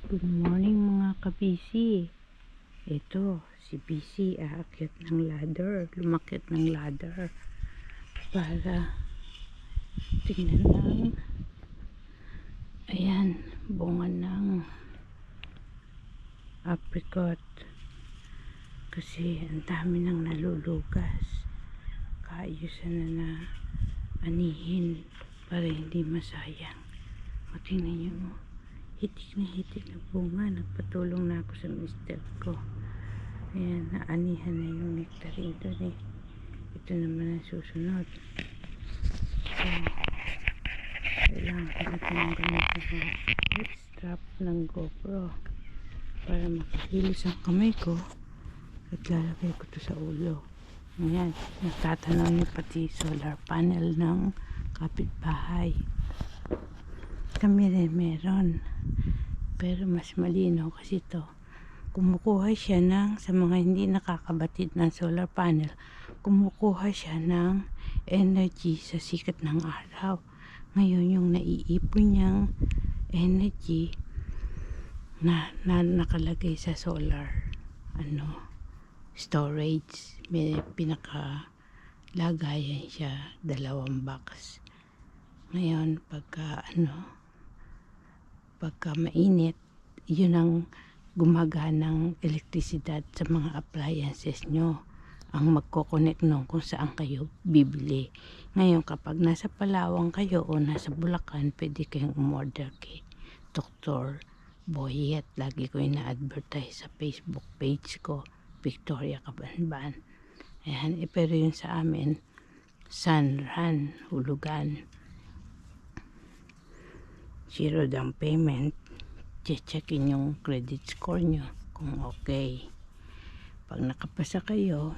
Good morning mga kabisi. Ito, si Bisi aakyat ng ladder, lumakyat ng ladder para tingnan ng ayan, bunga ng apricot kasi ang dami nang nalulugas. Kaayusan na anihin para hindi masayang. O tingnan nyo, hitik na bunga. Nagpatulong na ako sa mister ko. Ayan, naanihan na yung nectarine doon eh. Ito naman ang susunod. So, kailangan ko natin ng ganito strap ng GoPro para makakilis ang kamay ko at lalagay ko to sa ulo. Ayan, natatanaw niyo pati solar panel ng kapitbahay. Kami rin meron, pero mas malinaw kasi to. Kumukuha siya sa mga hindi nakakabatid ng solar panel, kumukuha siya ng energy sa sikat ng araw. Ngayon yung naiipon niyang energy na nakalagay sa solar storage, may pinakalagayan siya, 2 box. Ngayon pagka mainit, yun ang gumaganang elektrisidad sa mga appliances nyo, ang magkoconnect nun kung saan kayo bibili. Ngayon kapag nasa Palawan kayo o nasa Bulacan, pwede kayong umorder kay Dr. Boyet. Lagi ko ina-advertise sa Facebook page ko, Victoria Cabanban. Ayan, pero yun sa amin, Sanran, Hulugan. 0 down payment. Checkin yung credit score nyo kung okay. Pag nakapasa kayo,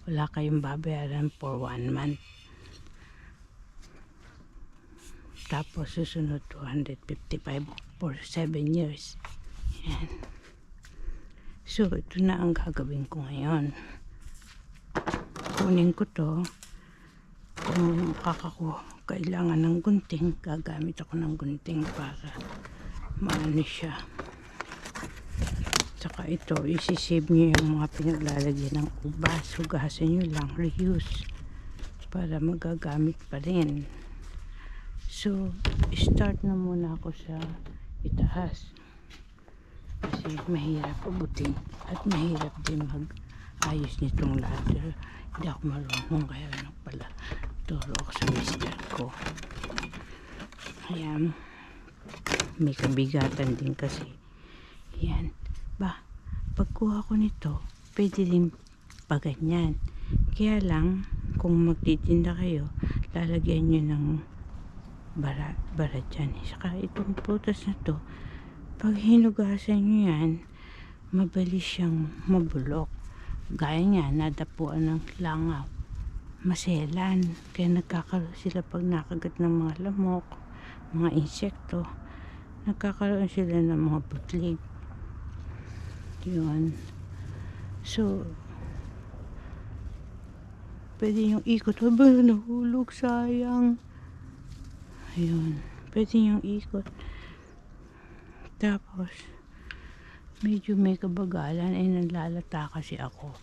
wala kayong babayaran for 1 month. Tapos susunod 255 for 7 years. Yan. So ito na ang gagawin ko ngayon. Kunin ko to. Kung kailangan ng gunting, gagamit ako ng gunting para maano siya. Saka ito, isisave nyo yung mga pinaglalagyan ng ubas. Hugasan nyo lang, reuse, para magagamit pa rin. So, start na muna ako sa itaas. Kasi mahirap abutin at mahirap din mag-ayos nitong ladder. Hindi ako marunong, kaya lang pala turo ako sa mister ko. Ayan, may kabigatan din kasi. Ayan, pagkuha ko nito, pwede din pa ganyan. Kaya lang, kung magtitinda kayo, lalagyan nyo ng bara dyan. Saka itong prutas na to, pag hinugasan nyo yan, mabilis siyang mabulok. Gaya nga, nadapuan ng langaw, maselan. Kaya nagkakaroon sila pag nakagat ng mga lamok, mga insekto, nagkakaroon sila ng mga butlig. Yun. So, pwede yung ikot. Aba, nahulog, sayang. Ayun. Pwede yung ikot. Tapos, medyo may kabagalan, nanlalata kasi ako.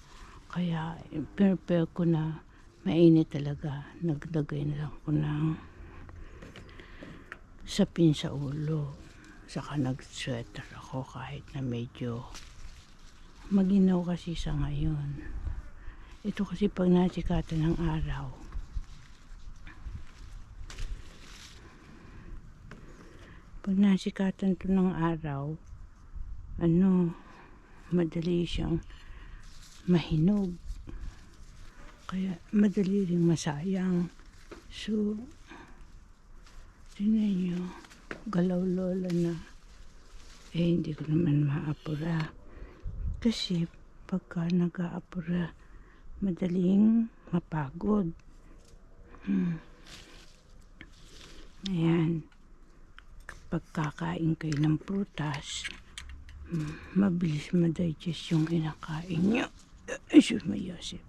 Kaya, prepare ko na mainit talaga. Naglagay na lang ko ng sapin sa ulo. Saka nag-sweater ako kahit na medyo maginaw kasi sa ngayon. Ito kasi pag nasikatan ng araw, to ng araw, madali siyang mahinog. Kaya madali ring masayang. So, tingnan nyo, galaw lola na. Hindi ko naman maapura. Kasi pagka nag-aapura, madaling mapagod. Ayan. Kapag kakain kayo ng prutas, mabilis ma-digest yung kinakain nyo. Ay, mayosip.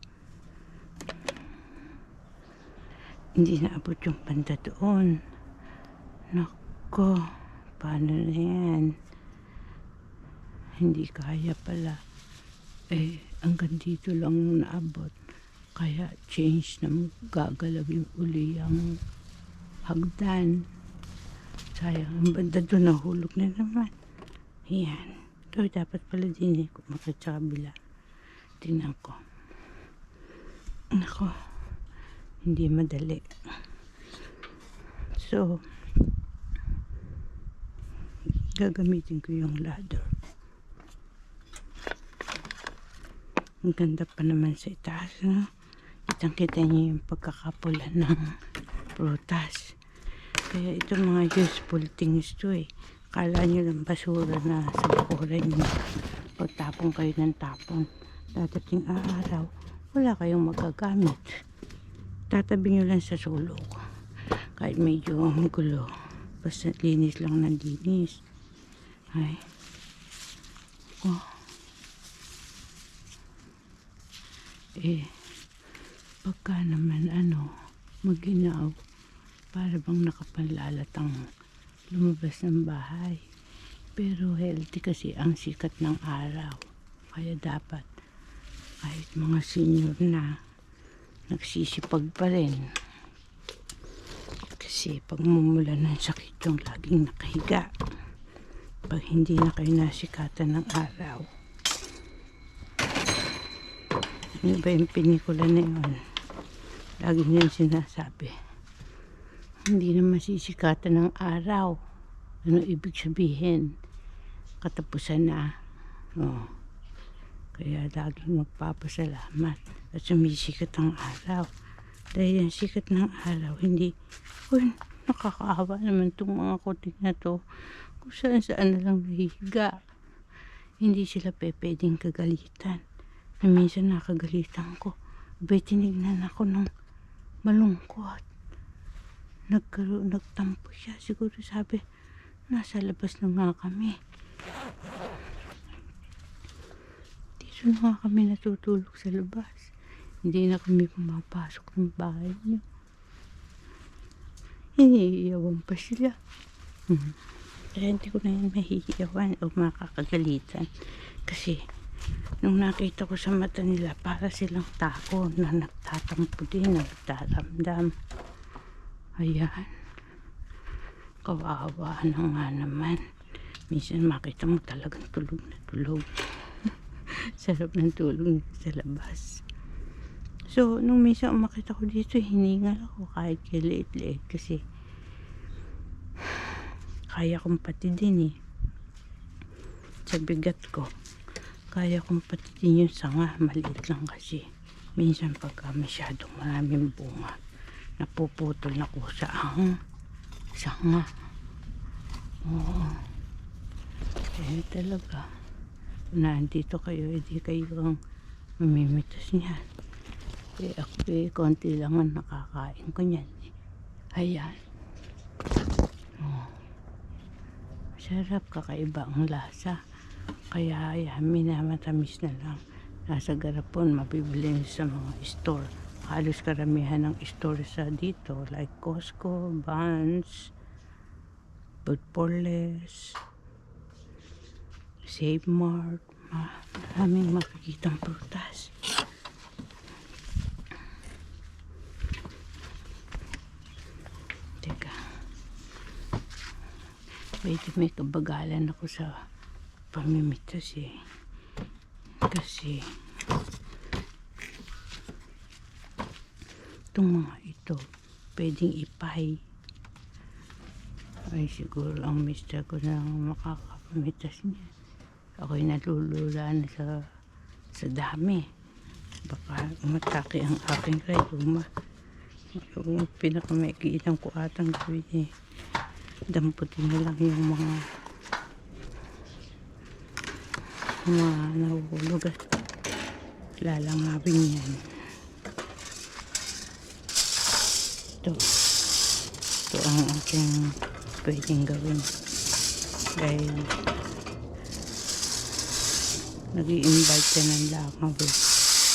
Hindi naabot yung panda doon. Nako, paano na yan? hindi kaya pala. Hanggang dito lang naabot. Kaya change na gagalawin uli ang hagdan. Sayang, ang banda doon nahulog na naman. Ayan. Ito dapat pala din kumakit sa kabila. Tingnan ko. Nako, hindi madali. So, gagamitin ko yung ladder. Ang ganda pa naman sa itaas, no? Kitang-kita niyo yung pagkakapula ng prutas. Kaya ito mga useful things to Kala nyo lang basura na sa bakuran nyo. Pagtapon kayo ng tapon. Dadating araw, wala kayong magagamit. Tatabi nyo lang sa sulok. Kahit medyo gulo. Basta linis lang ng linis. Ay. Oh. Pagka naman maginaw, para bang nakapanlalatang lumabas ng bahay. Pero healthy kasi ang sikat ng araw. Kaya dapat kahit mga senior na nagsisipag pa rin. Kasi pag mumula ng sakit yung laging nakahiga. Pag hindi na kayo nasikatan ng araw. Ano ba yung pelikula na yun? Lagi niyang sinasabi. Hindi na masisikatan ng araw. Ano ibig sabihin? Katapusan na. Kaya laging magpapasalamat at sumisikat ang araw. Dahil yung sikat ng araw, hindi, nakakaawa naman itong mga kuting na to. Kung saan na lang nahihiga. Hindi sila pwedeng kagalitan. Na minsan nakagalitan ko. Tinignan ako ng malungkot. Nagtampo siya. Siguro sabi, nasa labas na nga kami. Dito na nga kami natutulog sa labas. Hindi na kami pumapasok ng bahay niyo. Hinihiyawan pa sila. Kaya hindi ko na yung mahihiyawan o makakagalitan. Kasi nung nakita ko sa mata nila, para silang tao na nagtatampo din, nagtaramdam. Ayan. Kawawa na nga naman. Minsan makita mo talagang tulog na tulog. Sarap ng tulog sa labas. So, nung minsan umakita ko dito, hiningal ako kahit kay liit-liit kasi kaya kong patidin sa bigat ko. Kaya kong patidin yung sanga, maliit lang kasi. Minsan pagka masyadong maraming bunga, napuputol na ko sa sanga. Oo. Kaya talaga, kung nandito kayo, hindi kayo ang mamimitas niyan. Ako konti lang ang nakakain ko niyan. Ayan. Sarap, kakaiba ang lasa. Kaya minamatamis na lang. Nasa garapon, mabibili sa mga store. Halos karamihan ng store sa dito, like Costco, Vans, Food for Less, Save Mart, maraming makikitang prutas. Teka, may kabagalan ako sa pamimitas kasi itong mga ito pwedeng ipay. Ay siguro ang mister ko na makakapamitas niya. Ako'y nalulula na sa dami. Baka umatake ang aking rayuma. Yung pinakamaikiitang ko atang gawin damputin na lang yung mga nahuhulog at lalangawin yan. Ito ang aking pwedeng gawin dahil nag-i-invite ka ng langaw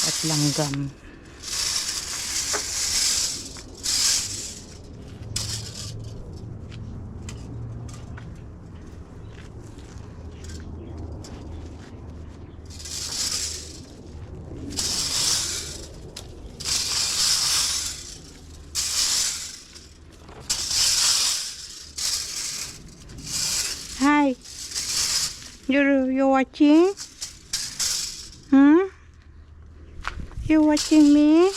at langgam. You watching? Hmm? You watching me?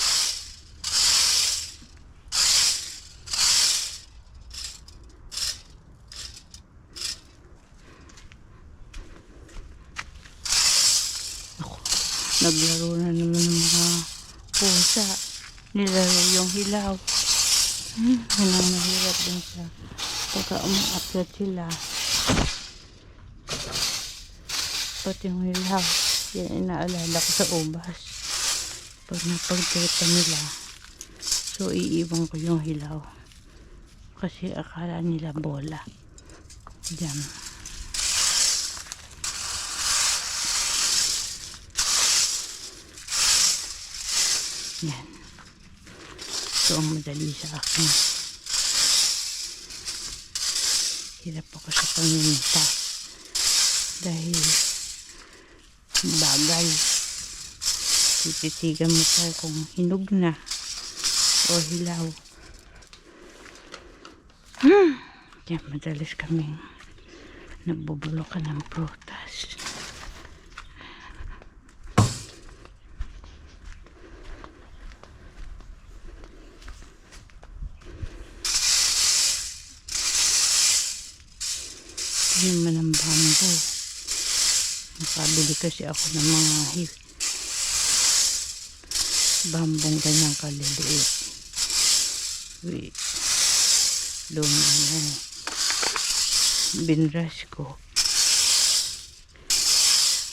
Ako, naglaro na naman ng mga pusa. Nilaro yung hilaw. Yan ang mahirap din sa pagka umakyat sila. Pati yung hilaw. Yan inaalala ko sa ubas. Pag napagkita nila, so iiwan ko yung hilaw. Kasi akala nila bola. Diyan. Yan. So ang madali sa akin. Hirap ako sa paminta. Dahil bagay. Tititigan mo tayo kung hinog na o hilaw. Kaya madalas kaming nabubulukan ng prutas. Ito naman ang bambo. Nakabili kasi ako ng mga bambong ganyang kaliliit. Luma na binras ko.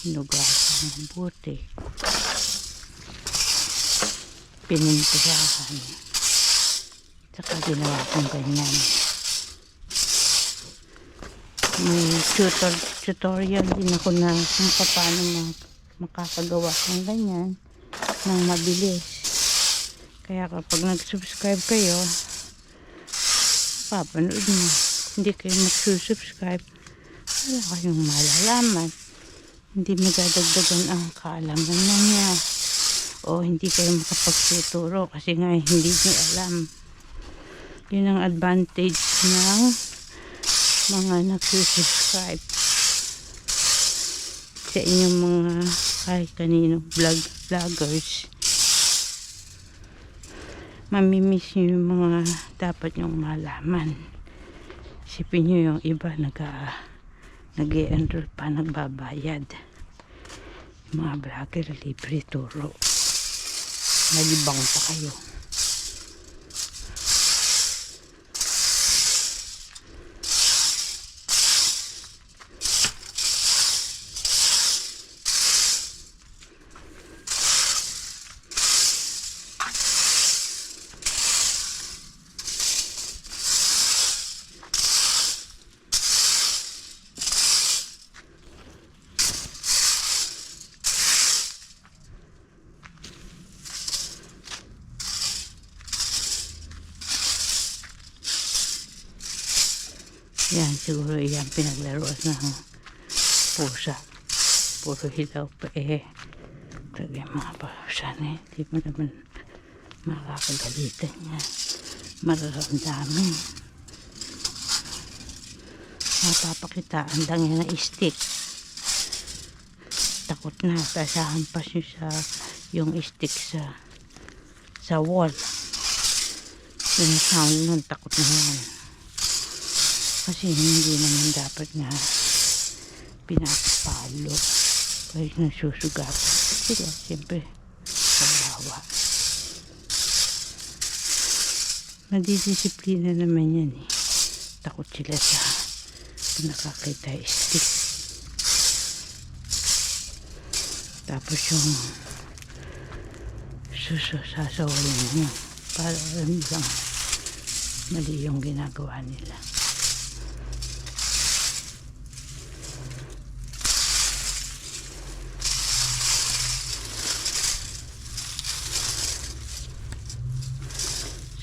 Hinugasan ng buti. Pininturahan. Saka ginawa kong ganyan. May tutorial din ako na kung paano makakagawa ng ganyan ng mabilis. Kaya kapag nag-subscribe kayo, papanood nyo. Hindi kayo mag-subscribe, wala kayong malalaman. Hindi madadagdagan ang kaalaman na niya. O hindi kayo makapagtuturo kasi nga hindi nyo alam. Yun ang advantage ng mga nag-subscribe sa inyong mga kahit kanino vloggers. Mamimiss nyo yung mga dapat nyong malaman. Isipin nyo yung iba nag-e-enroll pa, nagbabayad. Yung mga vlogger libre turo. Nalibang pa kayo. Yan, siguro yan pinaglaruan ng pusa. Puro hilaw pa Tagay mga pusa na di mo naman makakagalitan niya. Mararamdamin. Mapapakitaan lang yan na stick. Takot na. Kasahampas nyo sa yung stick sa wall. Yung sound nun, takot na yan. Kasi hindi naman dapat nga pinapalo kahit nasusugat sila siyempre kawawa. Nadidisiplina naman yan takot sila sa nakakita stick. Tapos yung sasawalin nyo para alam lang mali yung ginagawa nila.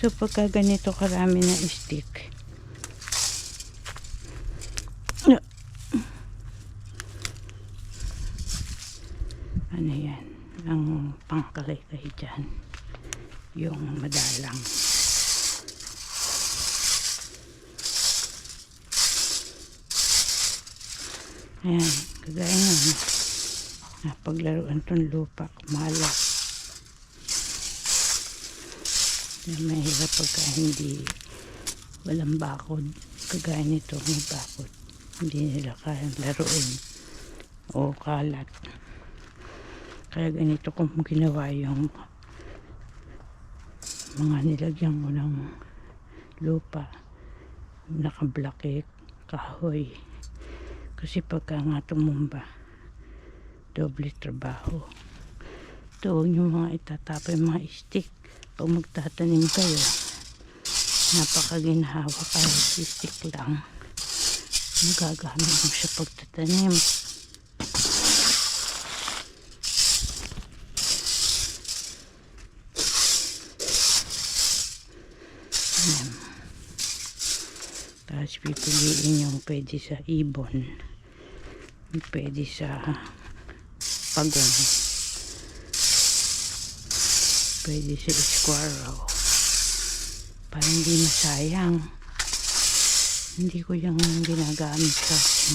So pagka ganito karami na stick, ano yan, ang pangkalay-kay dyan, yung madalang. Ayan, kagaya nga. Napaglaruan tong lupa, kumalat. Mahirap pagka hindi walang bakod. Kagaya nito, may bakod. Hindi nila kayang laruin o kalat. Kaya ganito kung ginawa yung mga nilagyan ko ng lupa, nakablake, kahoy. Kasi pagka nga tumumba, doble trabaho. Ito, huwag nyo mga itatapay mga stick. Pag magtatanim kayo, napakaginhawa kahit stick lang. Magagamit mo siya pagtatanim. Ayan. Tapos pipiliin yung pwede sa ibon, pwede sa pagong, pwede sa squirrel, para hindi masayang. Hindi ko yung ginagamit sa